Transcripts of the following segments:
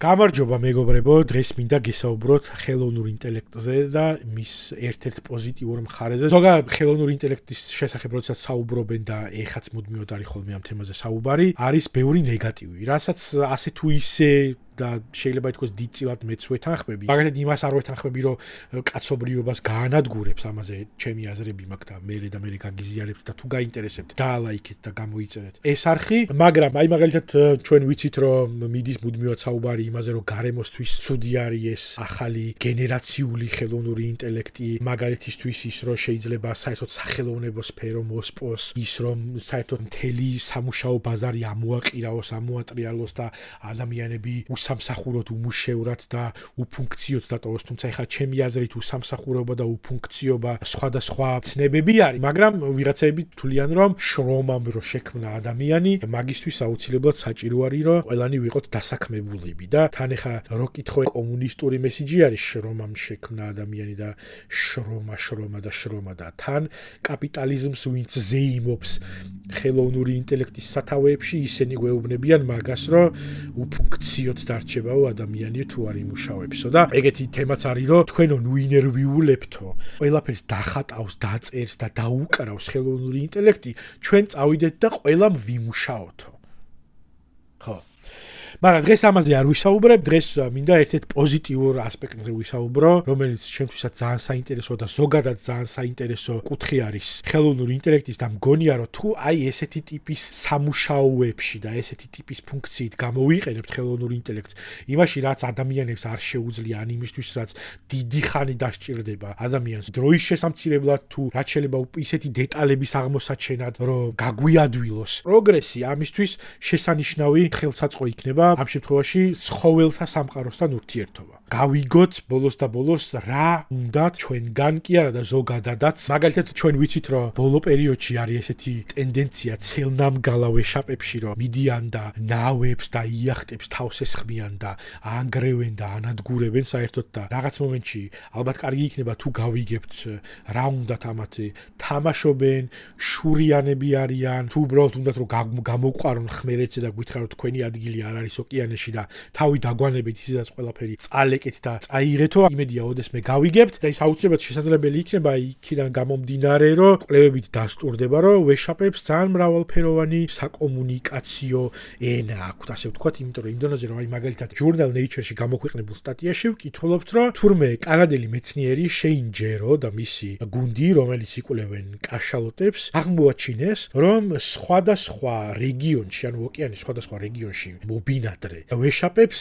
გამარჯობა მეგობრებო, დღეს მინდა გესაუბროთ ხელოვნურ ინტელექტზე და მის ერთ-ერთ პოზიტიურ მხარეზე. ზოგადად ხელოვნური ინტელექტის შესახებ როდესაც საუბრობენ და ეხაც მუდმივად არის ხოლმე ამ თემაზე საუბარი, არის ბევრი ნეგატივი, რასაც ასე თუ ისე და შეიძლება ითქვას დიდწილად მეც ვეთანხმები. მაგალითად იმას არ ვეთანხმები, რომ კაცობრიობას გაანადგურებს, ამაზე ჩემი აზრები მაქვს და მე გაგიზიარებთ და თუ გაინტერესებთ, დაალაიქეთ და გამოიწერეთ ეს არხი, მაგრამ აი მაგალითად ჩვენ ვიცით, რომ მიდის მუდმივად საუბარი იმაზე, რომ გარემოსთვის ცუდი არის ეს ახალი გენერაციული ხელოვნური ინტელექტი, მაგალითისთვის ის, რომ შეიძლება საერთოდ სახელოვნებო სფერო მოსპოს, ის რომ საერთოდ მთელი სამუშაო ბაზარი ამოაყირაოს, ამოატრიალოს და ადამიანები სამსახუროდ უმუშევრად და უფუნქციოდ დატოვოს, თუმცა ეხლა ჩემი აზრით უსამსახურება და უფუნქციობა სხვადასხვა ცნებები არის, მაგრამ ვიღაცები თვლიან, რომ შრომამ რო შექმნა ადამიანი, მაგისთვის აუცილებლად საჭირო არის, რომ ყველანი ვიყოთ დასაქმებულები და თან ეხლა რო კითხო კომუნისტური მესიჯი არის შრომამ შექმნა ადამიანი და შრომა და თან კაპიტალიზმს ვინც ზეიმობს ხელოვნური ინტელექტის სათავეებში, ისინი გვეუბნებიან მაგას, რომ უფუნქციოდ დარჩებაო ადამიანი თუ არ იმუშავებსო და ეგეთი თემაც არის, რომ თქვენო ნუ ინერვიულებთო, ყველაფერს დახატავს, დაწერს და დაუკრავს ხელოვნური ინტელექტი, ჩვენ წავიდეთ და ყველამ ვიმუშაოთო. ხო. მაგრამ დღეს ამაზე არ ვისაუბრებ, დღეს მინდა ერთ-ერთ პოზიტიურ ასპექტზე ვისაუბრო, რომელიც ჩემთვისაც ძალიან საინტერესო და ზოგადად ძალიან საინტერესო კუთხე არის ხელოვნური ინტელექტის და მგონია, რომ თუ აი ესეთი ტიპის სამუშაოებში და ესეთი ტიპის ფუნქციით გამოვიყენებთ ხელოვნურ ინტელექტს, იმაში რაც ადამიანებს არ შეუძლია, ან იმისთვის რაც დიდი ხანი დასჭირდება ადამიანს დროის შესამცირებლად თუ რაც შეიძლება ისეთი დეტალების აღმოსაჩენად, რომ გაგვიადვილოს პროგრესი, ამისთვის შესანიშნავი ხელსაწყო იქნება ამ შემთხვევაში ცხოველთა სამყაროსთან ურთიერთობა. გავიგოთ ბოლოს და ბოლოს რა უნდათ ჩვენგან კი არა და ზოგადადაც. მაგალითად ჩვენ ვიცით, რომ ბოლო პერიოდში არის ესეთი ტენდენცია ცელნამგალა ვეშაპებში, რომ მიდიან და ნავებს და იახტებს თავს ესხმიან და ანგრევენ და ანადგურებენ საერთოდ და რაღაც მომენტში ალბათ კარგი იქნება თუ გავიგებთ რა უნდათ ამათი თამაშობენ, შურიანები არიან, თუ უბრალოდ უნდათ რომ გამოყვარონ ხმელეთზე და გვითხრათ თქვენი ადგილი არ არის ოკეანეში და თავი დაგვანებით ისედაც ყველაფერი წალეკეთ და წაიღეთო, იმედია ოდესმე გავიგებთ და ის აუცილებლად შესაძლებელი იქნება იქიდან გამომდინარე, რომ კვლევებით დასტურდება, რომ ვეშაპებს ძალიან მრავალფეროვანი საკომუნიკაციო ენა აქვთ, ასე ვთქვათ, იმიტომ რომ იმ დონეზე რომ აი მაგალითად ჟურნალ Nature-ში გამოქვეყნებულ სტატიაში ვკითხულობთ, რომ თურმე კანადელი მეცნიერი შეინ ჯერო და მისი გუნდი, რომელიც იკვლევენ კაშალოტებს, აღმოაჩინეს, რომ სხვადასხვა რეგიონში, ანუ ოკეანის სხვადასხვა რეგიონში მობინადრე ვეშაპებს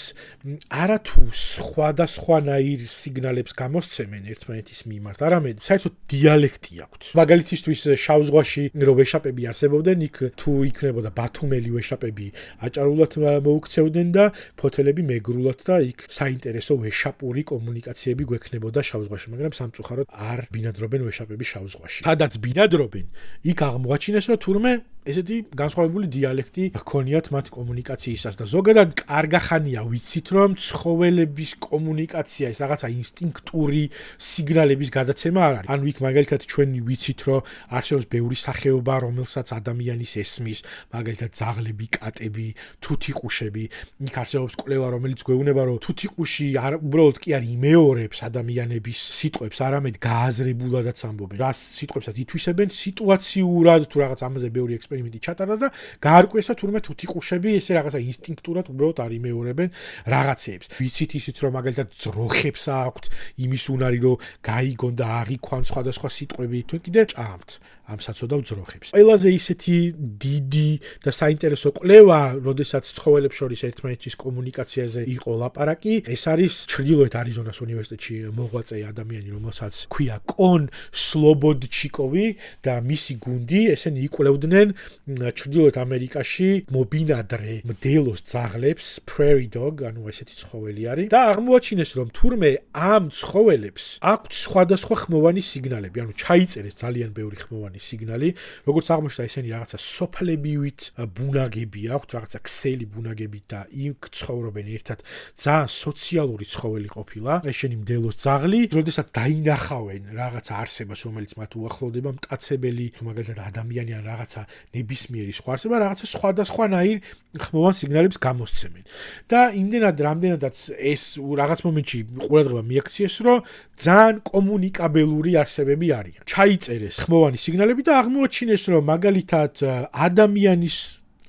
არათუ სხვადასხვანაირ სიგნალებს გამოსცემენ ერთმანეთის მიმართ, არამედ საერთოდ დიალექტი აქვთ. მაგალითისთვის შავ ზღვაში რო ვეშაპები არსებობდნენ, იქ თუ იქნებოდა ბათუმელი ვეშაპები აჭარულად მოუქცევდნენ და ფოთელები მეგრულად და იქ საინტერესო ვეშაპური კომუნიკაციები გვექნებოდა შავ ზღვაში, მაგრამ სამწუხაროდ არ ბინადრობენ ვეშაპები შავ ზღვაში. სადაც ბინადრობენ, იქ აღმოაჩინეს, რომ თურმე ესეთი განსხვავებული დიალექტი ჰქონიათ მათ კომუნიკაციისას და ზოგადად კარგახანია ვიცით, რომ ცხოველების კომუნიკაცია ეს რაღაცა ინსტინქტური სიგნალების გადაცემა არ არის. ანუ იქ მაგალითად ჩვენ ვიცით, რომ არსებობს ბევრი სახეობა, რომელსაც ადამიანის ესმის, მაგალითად ძაღლები, კატები, თუთიყუშები. იქ არსებობს კვლევა, რომელიც გვეუბნება, რომ თუთიყუში უბრალოდ კი არ იმეორებს ადამიანების სიტყვებს, არამედ გააზრებულადაც ამბობენ. რა სიტყვებსაც ითვისებენ სიტუაციურად, თუ რაღაც ამაზე ბევრი ექსპერიმენტი ჩატარდა და გაარკვიეს, რომ თურმე თუთიყუშები ესე რაღაცა ინსტინქტურად უბრალოდ არ იმეორებენ რაღაცეებს. ვიცით ისიც, რომ მაგალითად ძროხებს აქვთ იმის უნარი, რომ გაიგონ და აღიქვან სხვადასხვა სიტყვები, თუ კიდე ჭამთ ამ საცოდავ ძროხებს. ყველაზე ისეთი დიდი და საინტერესო კვლევა, როდესაც ცხოველებს შორის ერთმანეთის კომუნიკაციაზე იყო ლაპარაკი, ეს არის ჩრდილოეთ არიზონას უნივერსიტეტში მოღვაწე ადამიანი, რომელსაც ქვია კონ სლობოდჩიკოვი და მისი გუნდი, ესენი იკვლევდნენ ჩრდილოეთ ამერიკაში მობინადრე მდელოს ძაღლებს, prairie dog, ანუ ესეთი ცხოველი არის და აღმოაჩინეს, რომ თურმე ამ ცხოველებს აქვთ სხვადასხვა ხმოვანი სიგნალები, ანუ ჩაიწერეს ძალიან ბევრი ხმოვანი სიგნალი, როგორც აღმოჩნდა, ესენი რაღაცა სოფლებივით ბუნაგები აქვთ, რაღაცა ქსელი ბუნაგებით და იქ ცხოვრობენ ერთად. ძალიან სოციალური ცხოველი ყოფილა, ესენი მდელოს ძაღლი, როდესაც დაინახავენ რაღაცა არსებას, რომელიც მათ უახლოვდება, მტაცებელი, თუ მაგალითად ადამიანი ან რაღაცა ნებისმიერი სხვა არსება რაღაცა სხვადასხვანაირ ხმოვან სიგნალებს გამოსცემენ. და იმდენად რამდენადაც ეს რაღაც მომენტში ყურადღება მიაქციეს, რომ ძალიან კომუნიკაბელური არსებები არიან. ჩაიწერეს ხმოვანი სიგნალები და აღმოაჩინეს, რომ მაგალითად ადამიანის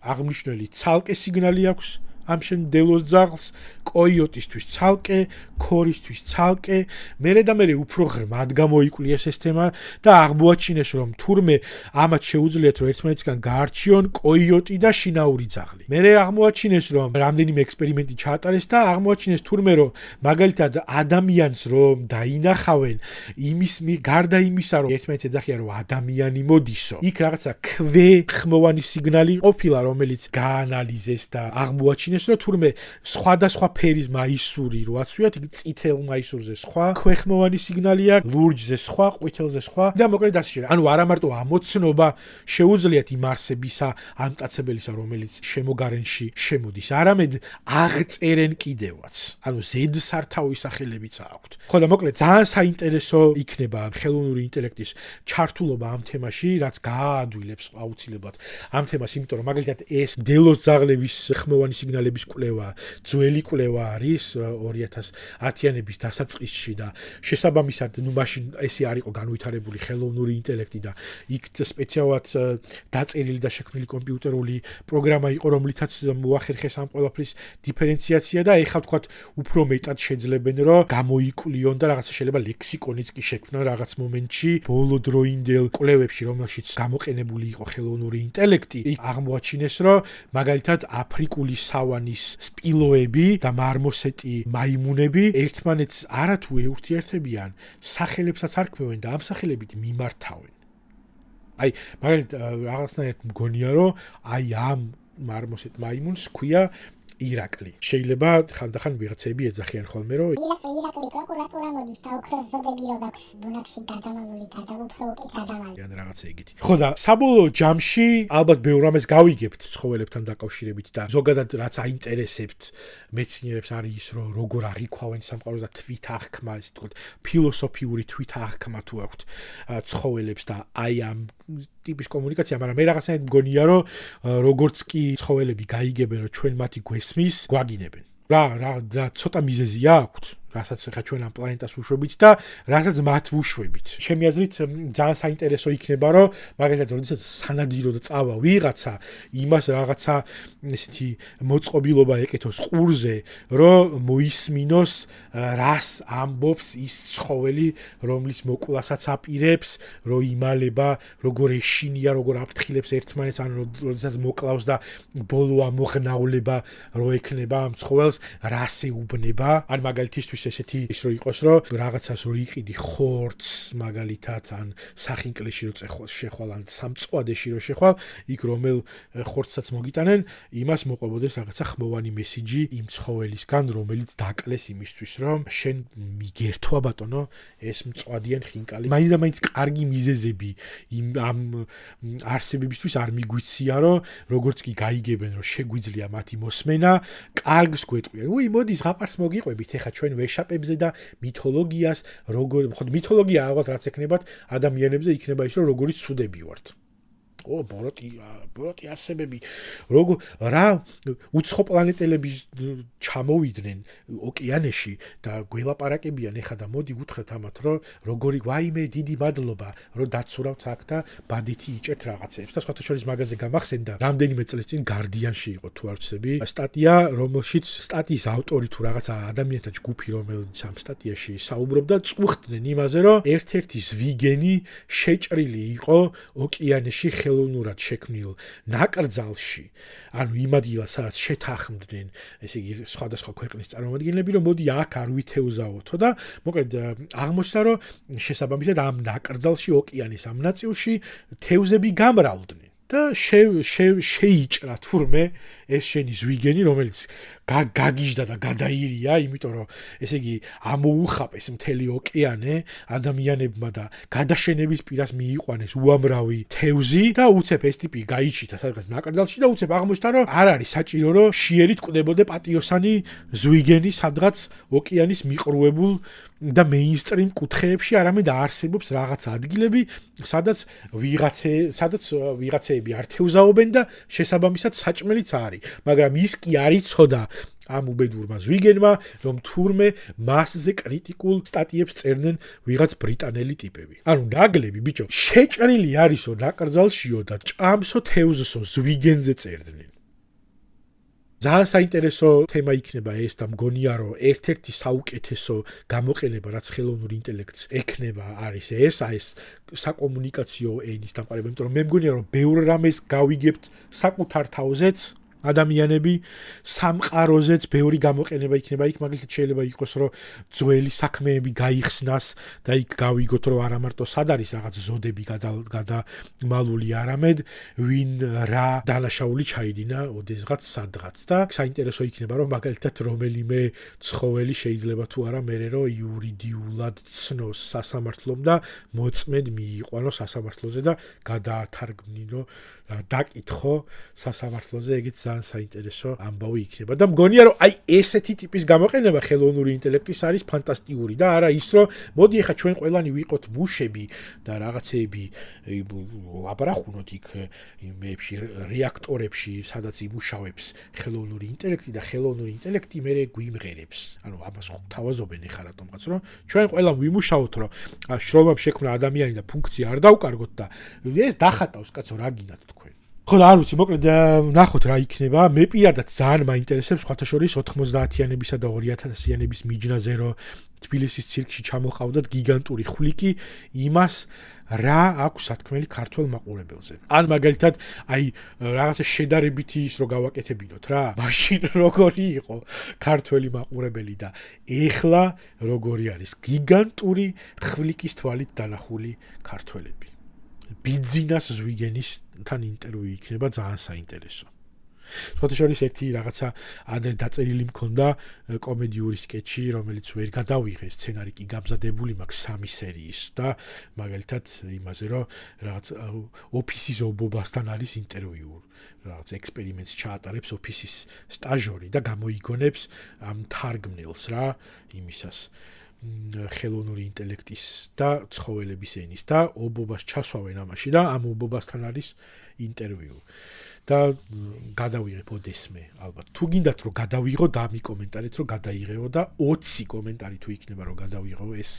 აღნიშნული ცალკე სიგნალი აქვს ამ შემდელოს ძაღლს, კოიოტისთვის ცალკე, ქორისთვის ცალკე, მერე უფრო ღრმად გამოიკვლიეს ეს თემა და აღმოაჩინეს, რომ თურმე ამათ შეუძლიათ, რომ ერთმანეთისგან გაარჩიონ კოიოტი და შინაური ძაღლი. მერე აღმოაჩინეს, რომ რამდენიმე ექსპერიმენტი ჩაატარეს და აღმოაჩინეს თურმე, რომ მაგალითად ადამიანს რომ დაინახავენ, გარდა იმისა, რომ ერთმანეთს ეძახიან, რომ ადამიანი მოდისო, იქ რაღაცა ხმოვანი სიგნალი ყოფილა, რომელიც გაანალიზეს და აღმოაჩინეს, რომ თურმე სხვადასხვა ფერის მაისური რო აცვიათ, იქ წითელ მაისურზე სხვა ქვეხმოვანი სიგნალია, ლურჯზე სხვა, ყვითელზე სხვა და მოკლედ ასე შეიძლება. ანუ არა მარტო ამოცნობა შეუძლიათ იმ არსებისა, ამ მტაცებელისა, რომელიც შემოგარენში შემოდის, არამედ აღწერენ კიდევაც. ანუ ზედსართავი სახელებიც აქვთ. ხო და მოკლედ ძალიან საინტერესო იქნება ხელოვნური ინტელექტის ჩართულობა ამ თემაში, რაც გააადვილებს აუცილებლად ამ თემას, იმიტომ რომ მაგალითად ეს დელოს ძაღლების ხმოვანი სიგნალების კვლევა, ძველი კვლევა არის 2010-იანების დასაწყისში და შესაბამისად, მაშინ ესე არ იყო განვითარებული ხელოვნური ინტელექტი და იქ სპეციალურად დაწერილი და შექმნილი კომპიუტერული პროგრამა იყო, რომლითაც მოახერხეს ამ ყველაფრის დიფერენციაცია და ეხლა ვთქვათ, უფრო მეტად შეძლებენ, რომ გამოიკვლიონ და რაღაცა შეიძლება ლექსიკონიც კი შექმნან რაღაც მომენტში, ბოლო დროინდელ კვლევებში, რომელშიც გამოყენებული იყო ხელოვნური ინტელექტი, იქ აღმოაჩინეს, რომ მაგალითად აფრიკული სავანის სპილოები და მარმოსეტი მაიმუნები ერთმანეთს არათუ ეურთიერთებიან, სახელებსაც არ ქმნიან და ამ სახელებით მიმართავენ. აი, მაგალითად რაღაცნაირად მგონია, რომ აი ამ მარმოსეტ მაიმუნს ჰქვია ირაკლი. შეიძლება ხანდახან ვიღაცები ეძახიან ხოლმე, რომ ირაკლი პროკურატურა მოდის და ოქროს ზოდები რო გაქვს ბუნაგში გადამალული უფრო უკეთ გადამალული. ან რაღაცა იგივე. ხო და საბოლოო ჯამში ალბათ ბევრ რამეს გავიგებთ ცხოველებთან დაკავშირებით და ზოგადად რაც აინტერესებთ მეცნიერებს არის ის, რომ როგორ აღიქვავენ სამყაროს და თვით აღქმა, ესე ვთქვათ, ფილოსოფიური თვით აღქმა თუ აქვთ ცხოველებს და აი ამ ტიპის კომუნიკაცია, მაგრამ მე რაღაცნაირად მგონია, რომ როგორც კი ცხოველები გაიგებენ, რომ ჩვენ მათი გვესმის, გვაგინებენ. რა ცოტა მიზეზია აქვთ, რასაც ხა ჩვენ ამ პლანეტას ვუშვებით და რასაც მათ ვუშვებით. ჩემი აზრით ძალიან საინტერესო იქნება, რომ მაგალითად, როდესაც სანადიროდ წავა ვიღაცა, იმას რაღაცა ესეთი მოწყობილობა ეკეთოს ყურზე, რომ მოისმინოს, რას ამბობს ის ცხოველი, რომლის მოკვლასაც აპირებს, რომ იმალება, როგორ ეშინია, როგორ აფრთხილებს ერთმანეთს, ან როდესაც მოკლავს და ბოლო ამოღნავლება რო ექნება ამ ცხოველს, რას ეუბნება, ან მაგალითისთვის ესეთი ის რო იყოს, რომ რაღაცას რო იყიდი ხორცს მაგალითად ან სახინკლეში რო შეხვალ ან სამწვადეში რო შეხვალ, იქ რომელ ხორცსაც მოგიტანენ, იმას მოყვებოდეს რაღაცა ხმოვანი მესიჯი იმ ცხოველისგან, რომელიც დაკლეს იმისთვის, რომ შენ მიგერთვა ბატონო ეს მწვადიან ხინკალი. მაინც და მაინც კარგი მიზეზები ამ არსებებისთვის არ მიგვიცია, რომ როგორც კი გაიგებენ, რომ შეგვიძლია მათი მოსმენა, კარგს გვეტყვიან. უი, მოდი ზღაპარს მოგიყვებით, ეხა ჩვენ ვეშაპებზე და მითოლოგიას, როგორ ხო მითოლოგია ალბათ რაც ექნებათ ადამიანებზე იქნება ის, რომ როგორი ცუდები ვართ. ბოროტი არსებები, რა უცხო პლანეტელები ჩამოვიდნენ ოკეანეში და გველაპარაკებიან ეხა და მოდი უთხრეთ ამათ, რომ როგორი ვაიმე დიდი მადლობა, რომ დაცურავთ აქ და ბადეთი იჭერთ რაღაცებს. და სხვათა შორის მაგაზე გამახსენდა რამდენიმე წელს წინ გარდიანში იყო თუ არ ვცდები სტატია, რომელშიც სტატიის ავტორი თუ რაღაცა ადამიანთა ჯგუფი, რომელიც ამ სტატიაში საუბრობდა, წუხდნენ იმაზე, რომ ერთ-ერთი ზვიგენი შეჭრილი იყო ოკეანეში ხელოვნურად შექმნილ ნაკრძალში, ანუ იმ ადგილას, სადაც შეთანხმდნენ, ესე იგი სხვადასხვა ქვეყნის წარმომადგენლები, რომ მოდი აქ არ ვითეუზაოთო და მოკლედ აღმოჩნდა, რომ შესაბამისად ამ ნაკრძალში ოკეანის ამ ნაწილში თევზები გამრავლდნენ და შეიჭრა თურმე ეს შენი ზვიგენი, რომელიც გაგიჟდა და გადაირია, იმიტომ რომ ესე იგი ამოუხაპეს მთელი ოკეანე ადამიანებმა და გადაშენების პირას მიიყვანეს უამრავი თევზი და უცებ ეს ტიპი გაიჩიტა სადღაც ნაკრძალში და უცებ აღმოჩნდა რომ არ არის საჭირო რომ შიერით კვდებოდე პატიოსანი ზვიგენი სადღაც ოკეანის მიყრუებულ და მეინსტრიმ კუთხეებში, არამედ არსებობს რაღაც ადგილები, სადაც ვიღაცეები არ თევზაობენ და შესაბამისად საჭმელიც არის, მაგრამ ის კი არ იცოდა ამ უბედურმა ზვიგენმა, რომ თურმე მასზე კრიტიკულ სტატიებს წერდნენ ვიღაც ბრიტანელი ტიპები. ანუ ნაგლები ბიჭო, შეჭრილი არისო ნაკრძალშიო და ჭამსო თევზსო ზვიგენზე წერდნენ. ძალიან საინტერესო თემა იქნება ეს და მგონია რომ ერთ-ერთი საუკეთესო გამოყენება რაც ხელოვნურ ინტელექტს ექნება არის ეს საკომუნიკაციო ენის დამყარება, იმიტომ რომ მე მგონია რომ ბევრ რამეს გავიგებთ საკუთარ თავზეც ადამიანები სამყაროზეც ბევრი გამოყენება იქნება იქ მაგალითად შეიძლება იყოს რომ ძველი საქმეები გაიხსნას და იქ გავიგოთ რომ არა მარტო სად არის რაღაც ზოდები გადამალული არამედ ვინ რა დანაშაული ჩაიდინა ოდესღაც სადღაც და საინტერესო იქნება რომ მაგალითად რომელიმე ცხოველი შეიძლება თუ არა მერე რომ იურიდიულად ცნოს სასამართლომ და მოწმედ მიიყვანოს სასამართლოზე და გადაათარგმნინო დაკითხო სასამართლოზე ეგეც ძალიან საინტერესო ამბავი იქნება და მგონია რომ აი ესეთი ტიპის გამოყენება ხელოვნური ინტელექტის არის ფანტასტიკური და არა ის რომ მოდი ახლა ჩვენ ყველანი ვიყოთ მუშები და რაღაცეები აბრახუნოთ იქ იმებში რეაქტორებში სადაც იმუშავებს ხელოვნური ინტელექტი და ხელოვნური ინტელექტი მერე გვიმღერებს ანუ ამას თავაზობენ ახლა რატომღაც რომ ჩვენ ყველამ ვიმუშაოთ რომ შრომამ შექმნა ადამიანი და ფუნქცია არ დავკარგოთ და ეს დახატავს კაცო რა გინათ თქვენ ხო და არ ვიცი, მოკლედ ნახოთ რა იქნება. მე პირადად ძალიან მაინტერესებს სხვათა შორის 90-იანებისა და 2000-იანების მიჯნაზე რომ თბილისის ცირკში ჩამოყავდათ გიგანტური ხვლიკი იმას რა აქვს სათქმელი ქართველ მაყურებელზე. ან მაგალითად აი რაღაცა შედარებითი ის რო გავაკეთებინოთ რა. მაშინ როგორი იყო ქართველი მაყურებელი და ეხლა როგორი არის გიგანტური ხვლიკის თვალით დანახული ქართველები. ბიძინას ზვიგენისთან ინტერვიუ იქნება ძალიან საინტერესო. სხვათა შორის ერთი რაღაცა ადრე დაწერილი მქონდა კომედიური სკეჩი, რომელიც ვერ გადავიღე, სცენარი კი გამზადებული მაქვს 3 სერიის და მაგალითად იმაზე რომ რაღაც ოფისის ობობასთან არის ინტერვიუ. რაღაც ექსპერიმენტს ჩაატარებს ოფისის სტაჟორი და გამოიგონებს ამ თარგმნელს რა იმისას ხელოვნური ინტელექტის და ცხოველების ენის და ობობას ჩასვავენ ამაში და ამ ობობასთან არის ინტერვიუ და გადავიღებ ოდესმე ალბათ თუ გინდათ რომ გადავიღო და მიკომენტარით რომ გადაიღეო და 20 კომენტარი თუ იქნება რომ გადავიღო ეს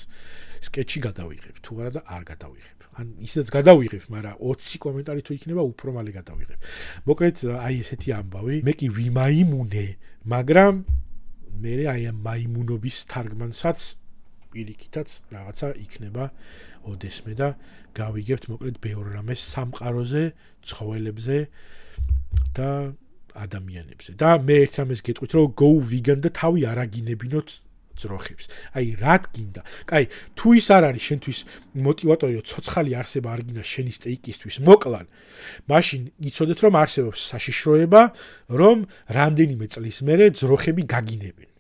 სკეჩი გადავიღებ თუ არა და არ გადავიღებ ან ისედაც გადავიღებ მაგრამ 20 კომენტარი თუ იქნება უფრო მალე გადავიღებ მოკლედ აი ესეთი ამბავი მე კი ვიმაიმუნე მაგრამ მე აი ამ მაიმუნობის თარგმანსაც პირიქითაც რაღაცა იქნება ოდესმე და გავიგებთ მოკლედ ბევრ რამეს სამყაროზე, ცხოველებზე და ადამიანებზე. და მე ერთ რამეს გეტყვით რომ go vegan და თავი არ აგინებინოთ ძროხებს. აი რად გინდა? კაი, თუ ის არ არის შენთვის мотиваტორი რომ ცოცხალი არსება არ გინდა შენი სტეიკისთვის მოკლან, მაშინ იცოდეთ რომ არსებობს საშიშროება რომ რამდენიმე წლის მერე ძროხები გაგინებენ.